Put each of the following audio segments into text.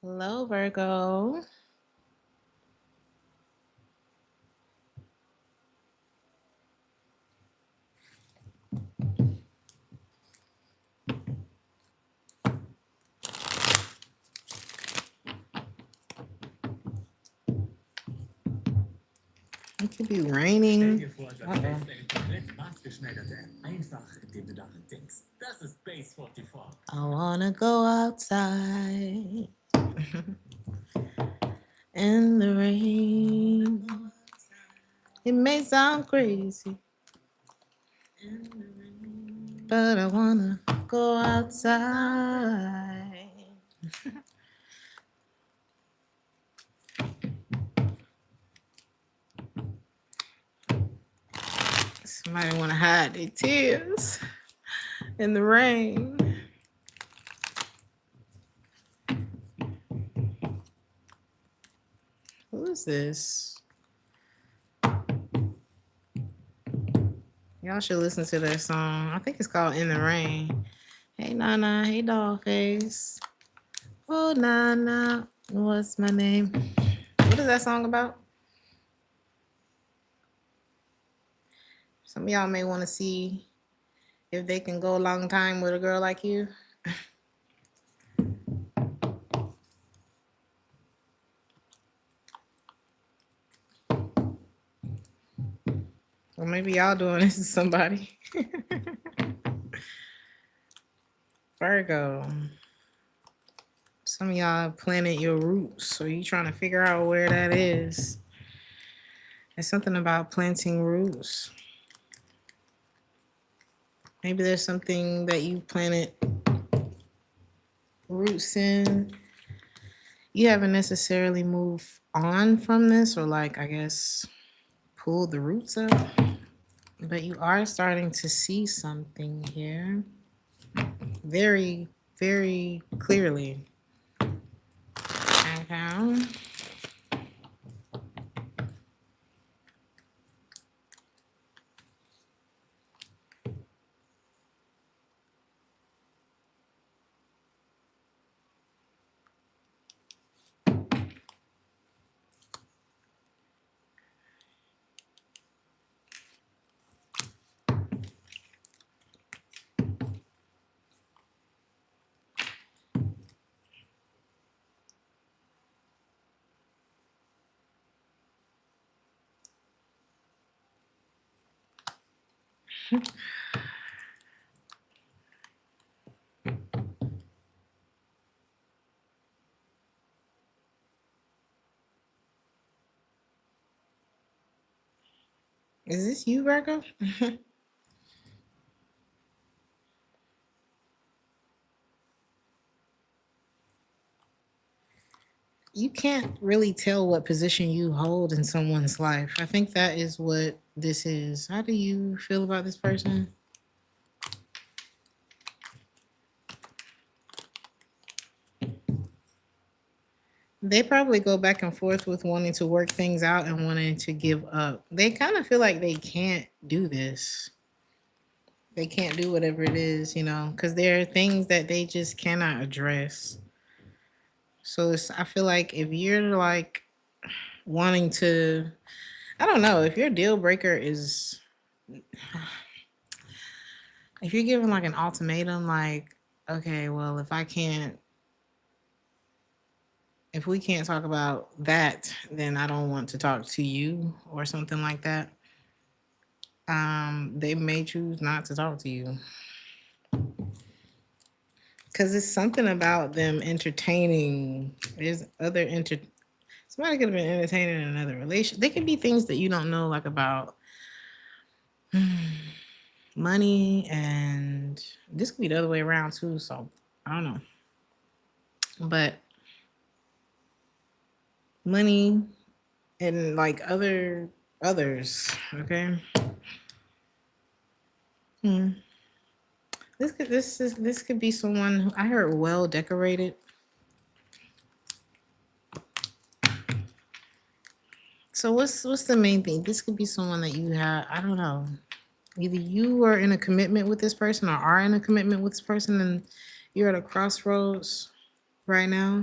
Hello, Virgo. It could be raining. Uh-oh. I wanna go outside in the rain. It may sound crazy, but I wanna go outside. Somebody wanna hide their tears in the rain. Who is this? Y'all should listen to that song. I think it's called In the Rain. Hey Nana, hey Dollface. Oh Nana, what's my name? What is that song about? Some of y'all may want to see if they can go a long time with a girl like you. Or maybe y'all doing this to somebody. Virgo. Some of y'all planted your roots, so you trying to figure out where that is. There's something about planting roots. Maybe there's something that you planted roots in. You haven't necessarily moved on from this, or like, I guess, pulled the roots up, but you are starting to see something here very, very clearly. Okay. Is this you, Virgo? You can't really tell what position you hold in someone's life. I think that is what this is. How do you feel about this person? They probably go back and forth with wanting to work things out and wanting to give up. They kind of feel like they can't do this. They can't do whatever it is, because there are things that they just cannot address. So I feel like if you're like wanting to, I don't know, if your deal breaker is, if you're giving like an ultimatum, like, okay, well, if we can't talk about that, then I don't want to talk to you or something like that. They may choose not to talk to you. Because it's something about them entertaining. Somebody could have been entertaining another relation. They could be things that you don't know, like about money, and this could be the other way around too. So I don't know. But money and like others, okay? This could be someone who I heard well decorated. So what's the main thing? This could be someone that you have, I don't know. Either you are in a commitment with this person or are in a commitment with this person and you're at a crossroads right now.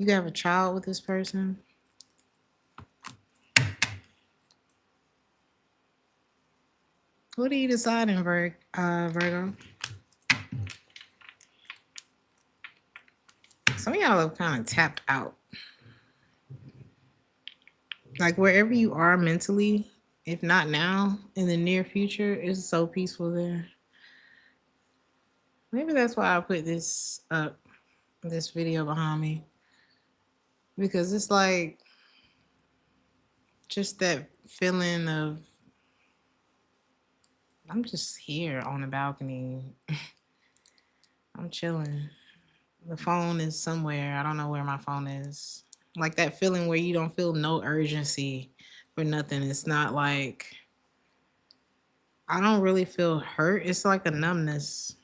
You have a child with this person. What are you deciding, Virgo? Some of y'all have kind of tapped out. Like wherever you are mentally, if not now, in the near future, it's so peaceful there. Maybe that's why I put this video behind me. Because it's like just that feeling of I'm just here on the balcony. I'm chilling. The phone is somewhere. I don't know where my phone is. Like that feeling where you don't feel no urgency for nothing. It's not like I don't really feel hurt. It's like a numbness.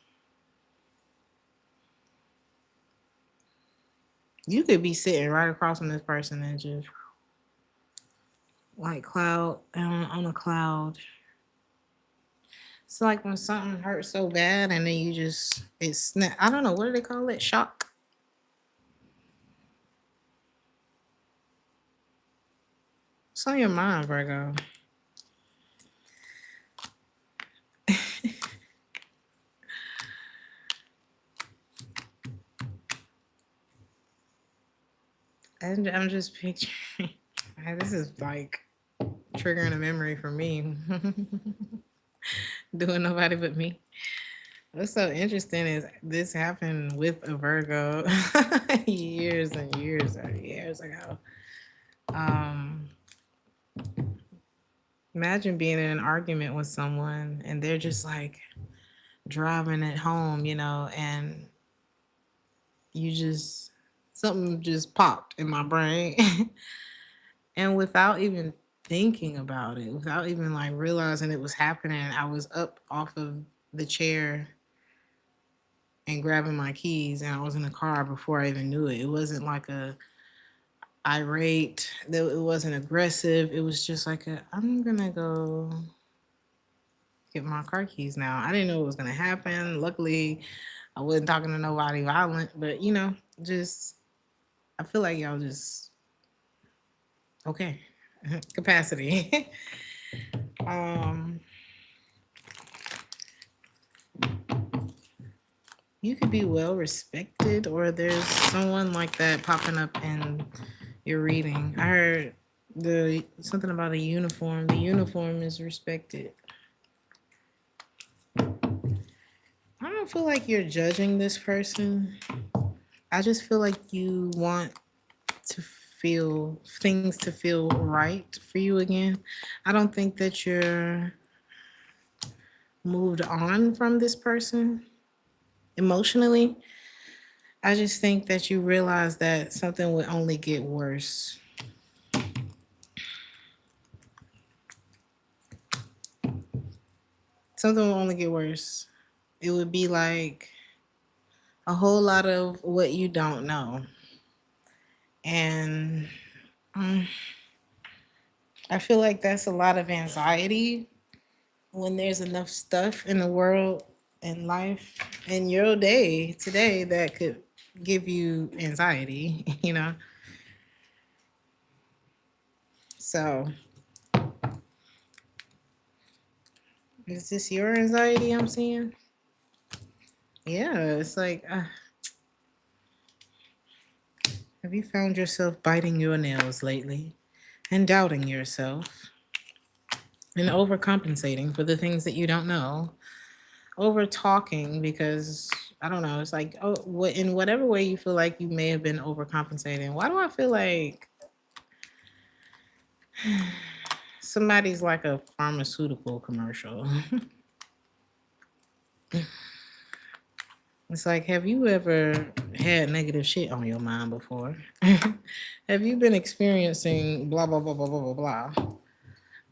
You could be sitting right across from this person and just like cloud on a cloud. It's like when something hurts so bad and then you just it's snap. I don't know, what do they call it? Shock. It's on your mind, Virgo. I'm just picturing. This is like triggering a memory for me. Doing nobody but me. What's so interesting is this happened with a Virgo years and years and years ago. Imagine being in an argument with someone and they're just like driving it home, and you just something just popped in my brain. And without even thinking about it, without even like realizing it was happening, I was up off of the chair and grabbing my keys and I was in the car before I even knew it. It wasn't like a irate, it wasn't aggressive. It was just like I'm gonna go get my car keys now. I didn't know it was gonna happen. Luckily, I wasn't talking to nobody violent, but just I feel like y'all just okay. Capacity. You could be well respected, or there's someone like that popping up in your reading. I heard something about a uniform. The uniform is respected. I don't feel like you're judging this person. I just feel like you want to feel things to feel right for you again. I don't think that you're moved on from this person emotionally. I just think that you realize that something would only get worse. Something will only get worse. It would be like a whole lot of what you don't know. And I feel like that's a lot of anxiety when there's enough stuff in the world and life in your day today that could give you anxiety, So, is this your anxiety I'm seeing? Yeah, it's like, have you found yourself biting your nails lately and doubting yourself and overcompensating for the things that you don't know? Over talking because I don't know. It's like, oh, what in whatever way you feel like you may have been overcompensating. Why do I feel like somebody's like a pharmaceutical commercial? It's like, have you ever had negative shit on your mind before? Have you been experiencing blah, blah, blah, blah, blah, blah, blah?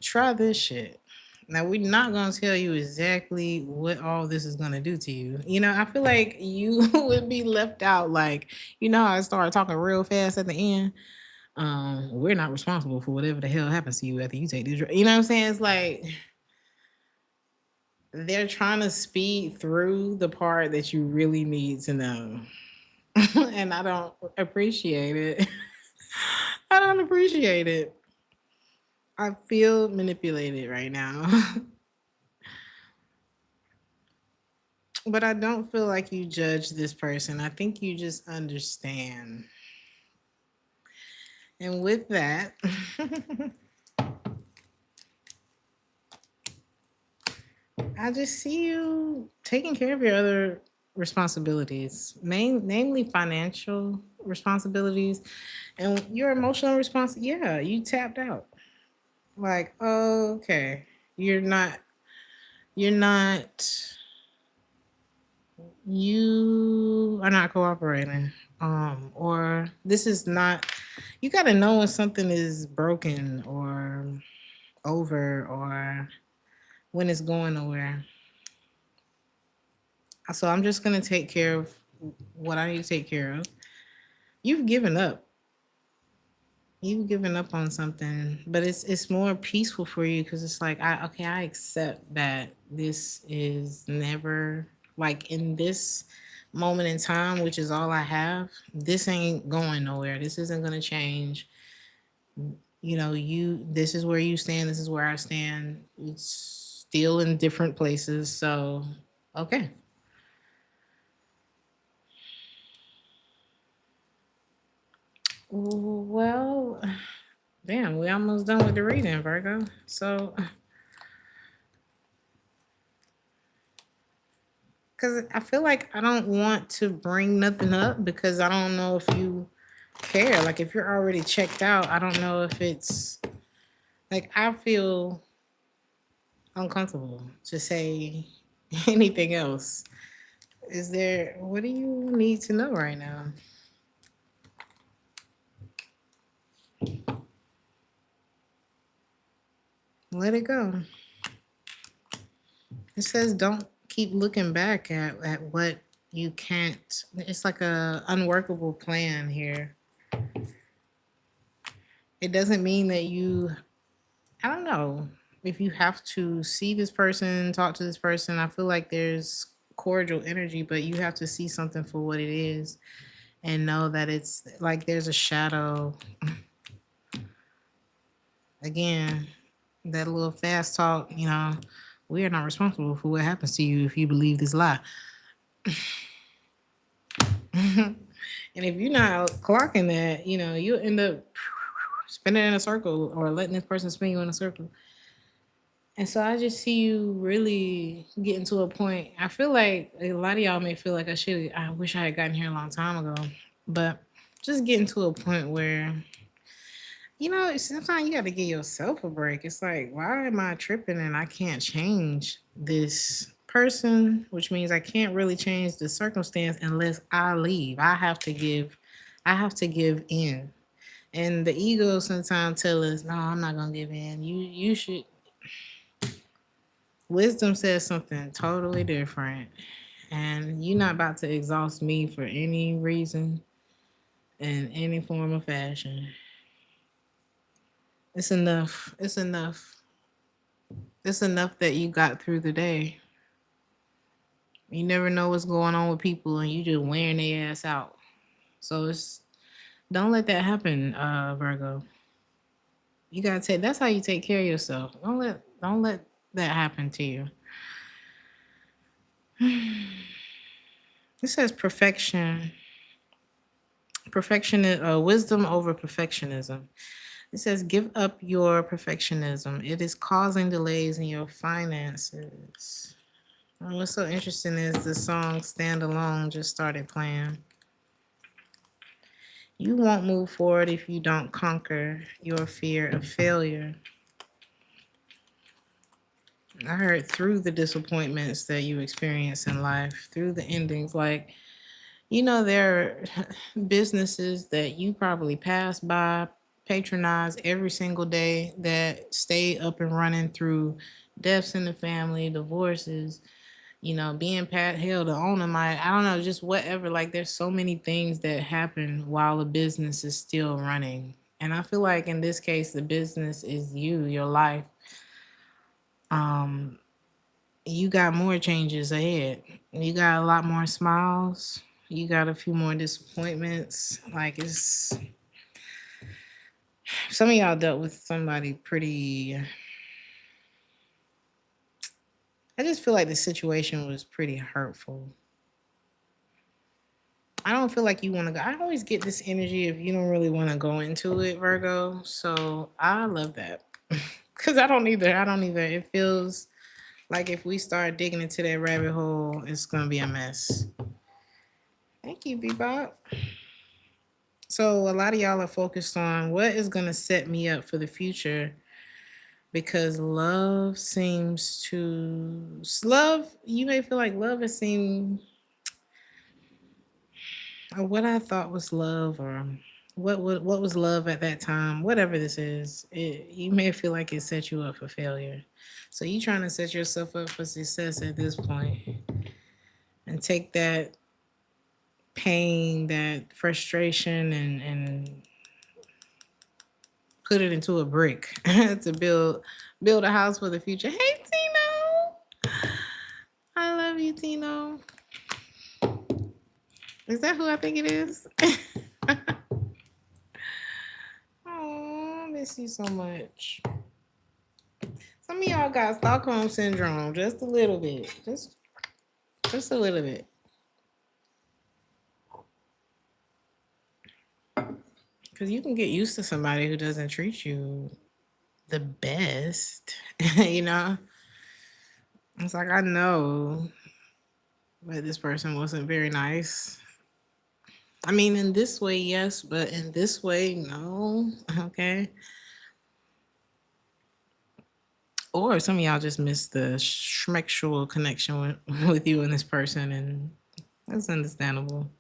Try this shit. Now, we're not going to tell you exactly what all this is going to do to you. I feel like you would be left out. Like, how I started talking real fast at the end. We're not responsible for whatever the hell happens to you after you take this. You know what I'm saying? It's like they're trying to speed through the part that you really need to know. and I don't appreciate it. I don't appreciate it. I feel manipulated right now. But I don't feel like you judge this person. I think you just understand. And with that, I just see you taking care of your other responsibilities, namely financial responsibilities and your emotional response. Yeah, you tapped out. Like, oh, okay, you're not, you're not, you are not cooperating. Or this is not. You got to know when something is broken or over or when it's going nowhere. So I'm just gonna take care of what I need to take care of. You've given up. You've given up on something, but it's more peaceful for you because it's like I accept that this is never like in this moment in time, which is all I have. This ain't going nowhere. This isn't gonna change. You know, you this is where you stand. This is where I stand. It's still in different places. So okay. Well, damn, we almost done with the reading, Virgo. So, because I feel like I don't want to bring nothing up because I don't know if you care. Like, if you're already checked out, I don't know if it's like I feel uncomfortable to say anything else. Is there, what do you need to know right now? Let it go. It says don't keep looking back at what you can't. It's like a unworkable plan here. It doesn't mean that you, I don't know, if you have to see this person, talk to this person. I feel like there's cordial energy, but you have to see something for what it is and know that it's like there's a shadow. Again, that little fast talk, we are not responsible for what happens to you if you believe this lie. And if you're not clocking that, you'll end up spinning in a circle or letting this person spin you in a circle. And so I just see you really getting to a point. I feel like a lot of y'all may feel like I wish I had gotten here a long time ago. But just getting to a point where, sometimes you got to give yourself a break. It's like, why am I tripping and I can't change this person, which means I can't really change the circumstance unless I leave. I have to give in. And the ego sometimes tell us, no, I'm not gonna give in. You should. Wisdom says something totally different. And you're not about to exhaust me for any reason in any form of fashion. It's enough. It's enough. It's enough that you got through the day. You never know what's going on with people and you just wearing their ass out. So it's don't let that happen, Virgo. You gotta take that's how you take care of yourself. Don't let that happen to you. It says perfection. Perfection wisdom over perfectionism. It says, give up your perfectionism. It is causing delays in your finances. And what's so interesting is the song Stand Alone just started playing. You won't move forward if you don't conquer your fear of failure. I heard through the disappointments that you experience in life, through the endings, like, there are businesses that you probably pass by, patronize every single day that stay up and running through deaths in the family, divorces, being hell, the owner might, I don't know, just whatever. Like, there's so many things that happen while a business is still running. And I feel like in this case, the business is you, your life. Um, you got more changes ahead. You got a lot more smiles. You got a few more disappointments. Like it's some of y'all dealt with somebody pretty. I just feel like the situation was pretty hurtful. I don't feel like you want to go. I always get this energy if you don't really want to go into it, Virgo. So I love that. Because I don't either. I don't either. It feels like if we start digging into that rabbit hole, it's going to be a mess. Thank you, Bebop. So a lot of y'all are focused on what is going to set me up for the future because love seems to love. You may feel like love has seemed or what I thought was love or what was love at that time. Whatever this is, you may feel like it set you up for failure. So you trying to set yourself up for success at this point and take that pain, that frustration, and put it into a brick to build a house for the future. Hey, Tino. I love you, Tino. Is that who I think it is? Oh, I miss you so much. Some of y'all got Stockholm syndrome, just a little bit, just a little bit. Because you can get used to somebody who doesn't treat you the best, you know. It's like I know that this person wasn't very nice. I mean, in this way, yes, but in this way, no. Okay. Or some of y'all just missed the schmexual connection with you and this person, and that's understandable.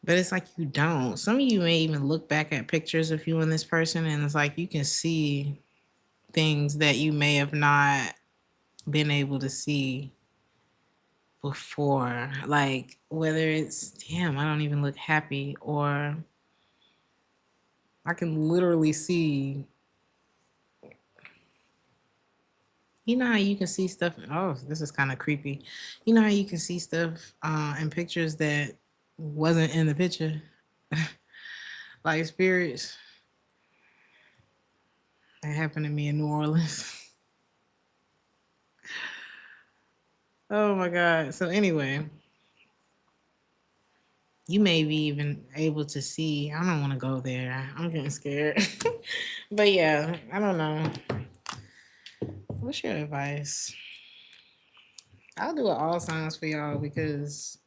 But it's like you don't. Some of you may even look back at pictures of you and this person, and it's like you can see things that you may have not been able to see before. Like whether it's, damn, I don't even look happy, or I can literally see. You know how you can see stuff? Oh, this is kind of creepy. You know how you can see stuff in pictures that wasn't in the picture? Like spirits. That happened to me in New Orleans. Oh my God. So, anyway, you may be even able to see. I don't want to go there. I'm getting scared. But yeah, I don't know. What's your advice? I'll do it all signs for y'all because,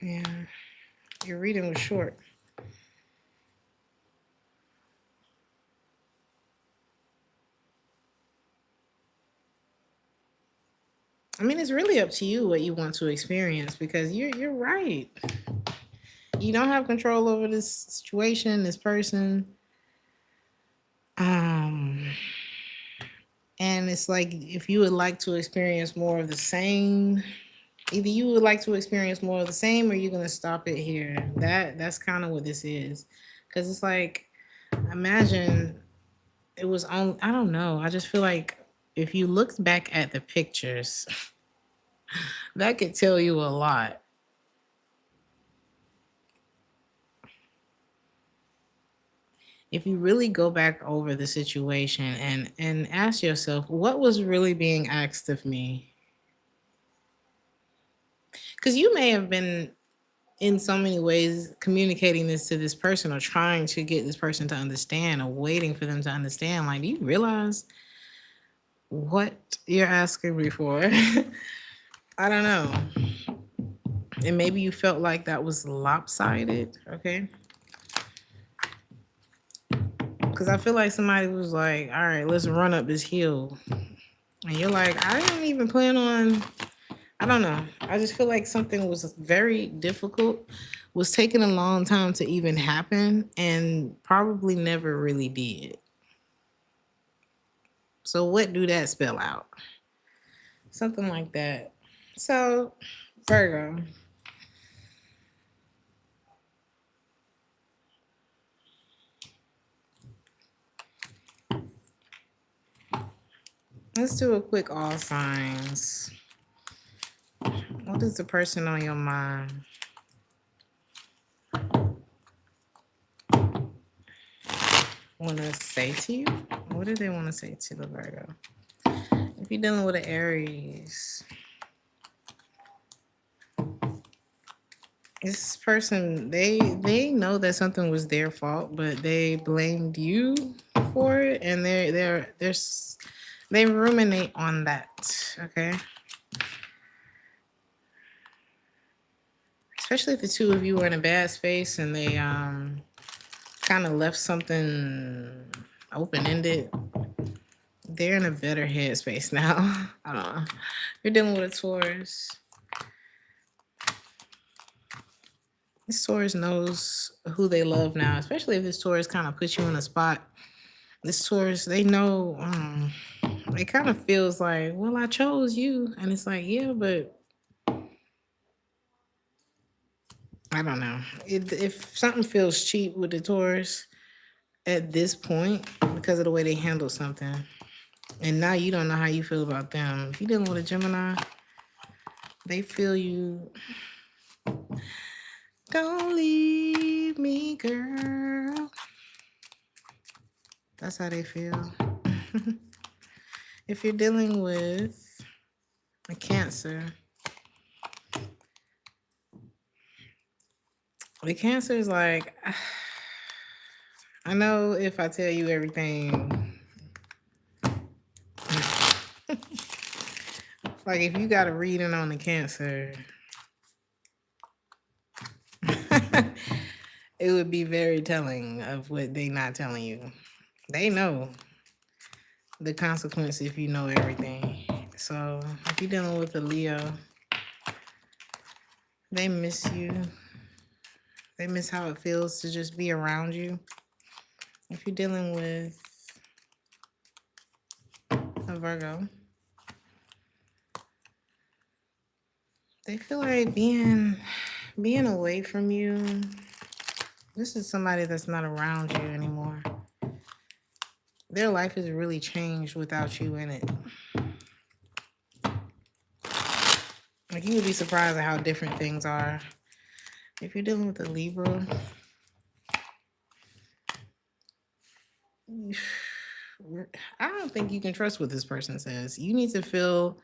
yeah, your reading was short. I mean, it's really up to you what you want to experience because you're right. You don't have control over this situation, this person. Um, and it's like if you would like to experience more of the same, either you would like to experience more of the same or you're gonna stop it here. That's kind of what this is. Cause it's like imagine it was on I don't know. I just feel like if you look back at the pictures, that could tell you a lot. If you really go back over the situation and ask yourself what was really being asked of me, because you may have been in so many ways communicating this to this person or trying to get this person to understand or waiting for them to understand, like, do you realize what you're asking me for? I don't know. And maybe you felt like that was lopsided. Okay, because I feel like somebody was like, all right, let's run up this hill, and you're like, I didn't even plan on. I don't know. I just feel like something was very difficult, was taking a long time to even happen, and probably never really did. So what do that spell out? Something like that. So, Virgo, Let's do a quick all signs. What is the person on your mind want to say to you? What do they want to say to the Virgo? If you're dealing with an Aries, this person, they know that something was their fault, but they blamed you for it, and they ruminate on that. Okay, especially if the two of you were in a bad space and they kind of left something open ended. They're in a better headspace now. I don't know. You're dealing with a Taurus. This Taurus knows who they love now, especially if this Taurus kind of puts you in a spot. This Taurus, they know, it kind of feels like, well, I chose you. And it's like, yeah, but I don't know. If something feels cheap with the Taurus at this point, because of the way they handle something, and now you don't know how you feel about them. If you're dealing with a Gemini, they feel you. Don't leave me, girl. That's how they feel. If you're dealing with a Cancer, the Cancer is like, I know if I tell you everything, like if you got a reading on the Cancer, it would be very telling of what they not telling you. They know the consequence if you know everything. So if you're dealing with a Leo, they miss you. They miss how it feels to just be around you. If you're dealing with a Virgo, they feel like being away from you. This is somebody that's not around you anymore. Their life has really changed without you in it. Like, you would be surprised at how different things are. If you're dealing with a Libra, I don't think you can trust what this person says. You need to feel,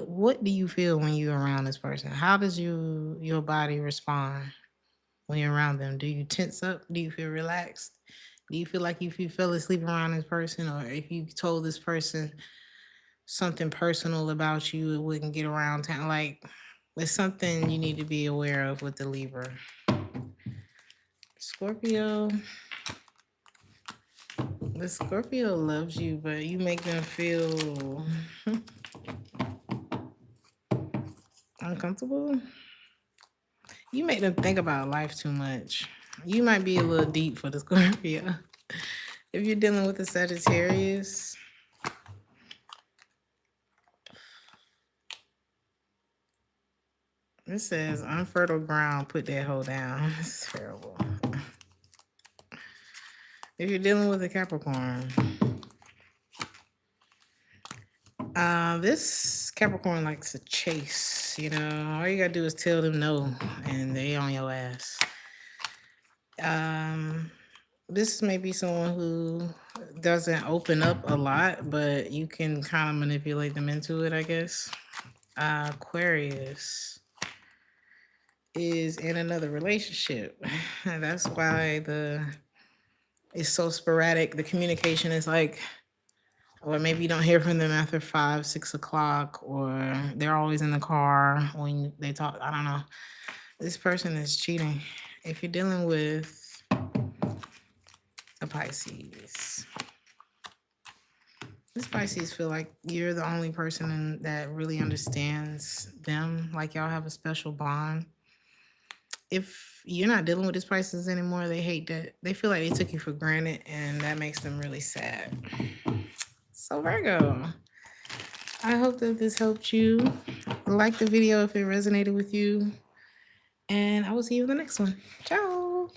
what do you feel when you're around this person? How does your body respond when you're around them? Do you tense up? Do you feel relaxed? Do you feel like if you fell asleep around this person, or if you told this person something personal about you, it wouldn't get around town? Like, it's something you need to be aware of with the Libra. Scorpio. The Scorpio loves you, but you make them feel uncomfortable. You make them think about life too much. You might be a little deep for the Scorpio. If you're dealing with a Sagittarius, it says unfertile ground, put that hoe down. It's terrible. If you're dealing with a Capricorn, this Capricorn likes to chase. You know, all you gotta do is tell them no, and they on your ass. This may be someone who doesn't open up a lot, but you can kind of manipulate them into it, I guess. Aquarius is in another relationship. That's why it's so sporadic. The communication is like, or maybe you don't hear from them after 5, 6 o'clock, or they're always in the car when they talk. I don't know. This person is cheating. If you're dealing with a Pisces, this Pisces feel like you're the only person that really understands them. Like, y'all have a special bond. If you're not dealing with this Pisces anymore, they hate that. They feel like they took you for granted, and that makes them really sad. So Virgo, I hope that this helped you. Like the video if it resonated with you, and I will see you in the next one. Ciao.